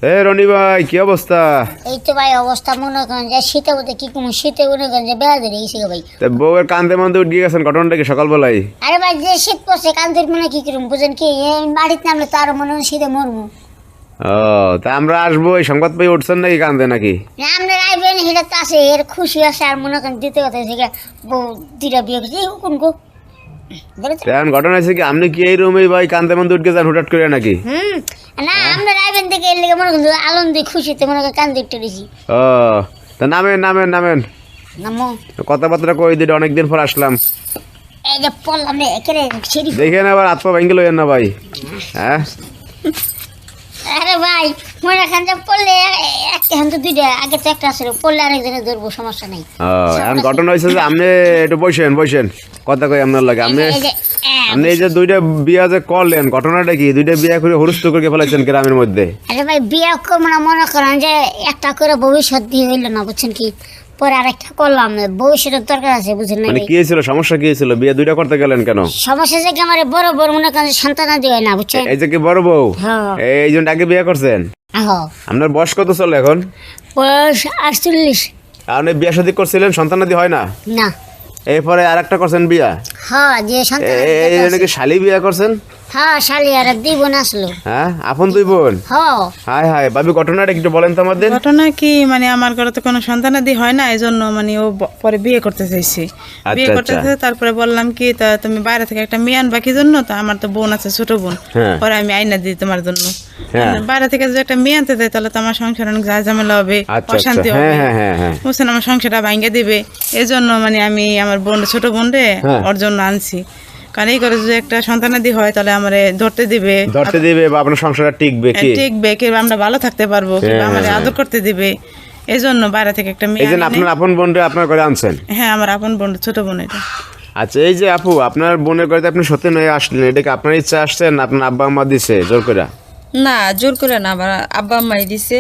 রনি ভাই কি অবস্থা? এই তো ভাই অবস্থা মনে করেন যে শীতে বলতে কি কোনো শীতে মনে করেন যে বেড়া ধরে গেছে ভাই। বউয়ের কান্দে মন্দে উঠে গেছেন, ঘটনাটা কি সকালবেলায়? আরে ভাই যে শীত পড়ছে কান্দের মনে কি করুন বুঝেন কি বাড়িতে নামলে তো আরো মনে হয় শীতে মরবো। ও তা আমরা আসবো, এই সংবাদ পেয়ে উঠছেন নাকি কান্দে নাকি? না আমরা আইবেন সেটা তো আছে, এর খুশি আছে আর মনে করেন দ্বিতীয় কথা থেকে বউ দুইটা বিয়ে করছে কোন গো এখন ঘটনা হয়েছে কি, আপনি কি এই রুমে ভাই কান্দে মন্দে উঠে যান হুটাট করে নাকি? না আমরা আইবেন থেকে এর লেগে মনে করেন আনন্দে খুশিতে মনে করেন কান্দে উঠতে দিছি। ও তা নামেন নামেন নামেন, নামো কথাবার্তা কই দিলে, অনেকদিন পর আসলাম। এই যে পড়লাম রে একেরে সিঁড়ি। দেখেন আবার হাত পা ভেঙে লইয়েন না ভাই। হ্যাঁ আরে ভাই মনে করেন যে পড়লে এখন তো দুইটা আগে তো একটা আসলে পড়লে আরেকজনে ধরবো, সমস্যা নেই। এখন ঘটনা হয়েছে যে আপনি একটু বসেন বসেন, কথা কই আপনার লাগে। আপনি আপনি এই যে দুইটা বিয়া যে করলেন, ঘটনাটা কি? দুইটা বিয়া করে হুরুস্ত করে ফেলাইছেন গ্রামের মধ্যে। আরে ভাই বিয়ে করবো না মনে করেন যে একটা করে ভবিষ্যৎ দিয়ে হইলো না বুঝছেন কি, পরে আরেকটা করলাম, ভবিষ্যতের দরকার আছে বুঝছেন না। মানে কি হয়েছিল, সমস্যা কি হয়েছিল? বিয়া দুইটা করতে গেলেন কেন? সমস্যা যে কি আমার বড় বড় মনে করেন সন্তান আদি হয় না বুঝছেন। এই যে কি বড় বউ, হ্যাঁ। এই জন্য আগে বিয়া করছেন? আহো আপনার বয়স কত চলে এখন? বয়স 48। আপনি বিয়া শাদী করছিলেন, সন্তান আদি হয় না, না এরপরে আর একটা করছেন বিয়া? হ্যাঁ যে সন্তান এই জন্য কি শালি বিয়া করছেন? হ্যাঁ শালি আর দুই বোন আসলো। হ্যাঁ আপন দুই বোন? হ্যাঁ হায় হায়, ভাবি ঘটনাটা একটু বলেন তো আমাদের। ঘটনা কি মানে আমার ঘরে তো কোনো সন্তানাদি হয় না, এই জন্য মানে ও পরে বিয়ে করতে চাইছে। বিয়ে করতে চাইছে, তারপরে বললাম কি তা তুমি বাইরে থেকে একটা মেয়ে আনবা কি জন্য, তা আমার তো বোন আছে ছোট বোন, পরে আমি আইনা দিই তোমার জন্য। বাইরে থেকে যদি একটা মেয়ে আনতে চাই তাহলে তো আমার সংসার অনেক ঝামেলা হবে, অশান্তি হবে, বুঝছেন, আমার সংসারটা ভাঙ্গে দিবে। এই জন্য মানে আমি আমার বোন ছোট বোন রে ওর জন্য আনছি। কারণ এই করে যদি একটা সন্তানাদি হয় তাহলে আমারে ধরতে দিবে বা আপনার সংসারটা টিকবে কি আমরা ভালো থাকতে পারবো, আমারে আদর করতে দিবে। এই জন্য বাইরে থেকে একটা মেয়ে আপনার আপন বোনরে আপনার ঘরে আনছেন? হ্যাঁ আমার আপন বোন ছোট বোন এটা। আচ্ছা এই যে আপু, আপনার বোনের ঘরে আপনি সত্যি নয় আসলেন, এটা কি আপনার ইচ্ছা আসছেন, আপনার আব্বা আম্মা দিছে জোর করে? না জোর করে না, আমার আব্বা আম্মাই দিছে,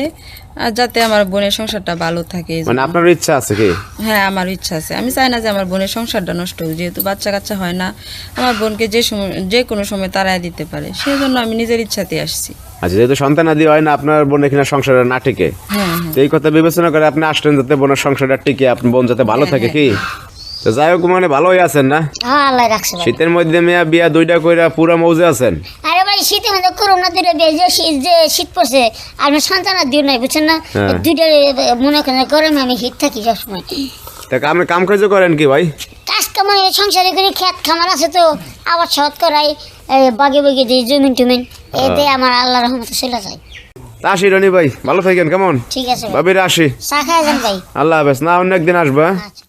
আর যাতে আমার বোনের সংসারটা ভালো থাকে। মানে আপনার ইচ্ছা আছে কি? হ্যাঁ আমার ইচ্ছা আছে, আমি চাই না যে আমার বোনের সংসারটা নষ্ট হোক, যেহেতু বাচ্চা কাচ্চা হয় না, আমার বোনকে যে কোনো সময় তাড়ায় দিতে পারে, সেই জন্য আমি নিজের ইচ্ছাতে আসছি। আচ্ছা যেহেতু সন্তান আদি হয় না, আপনার বোন এখানে সংসারটা না টিকে, এই কথা বিবেচনা করে আপনি আসলেন যাতে বোনের সংসারটা টিকে, আপনার বোন যাতে ভালো থাকে কি। তো যাই হোক, মানে ভালোই আছেন না? হ্যাঁ আল্লাহ রাখছে। শীতের মধ্যে মেয়া বিয়া দুইটা কইরা পুরা মৌজে আছেন। আরে ভাই শীতের মধ্যে করোনা দুইটা বিয়ে, যে শীত পড়ছে আর সন্তান আর দিও নাই বুঝছেন না, দুইটা মনে করেন গরমে আমি হিট থাকি সবসময়। তা আপনি কাম কাজ করেন কি ভাই? কাজ কামাই সংসারে করে, খেত খামার আছে তো, আবার সৎ করাই বাগে বাগে দিই জমিন টুমিন, এতে আমার আল্লাহ রহমতে চলে যায়। তা আসি রনি ভাই, ভালো থাকেন। কেমন? ঠিক আছে ভাবিরা আসি, চা খাই যান ভাই। আল্লাহ হাফেজ। না অন্য একদিন আসবা। আচ্ছা।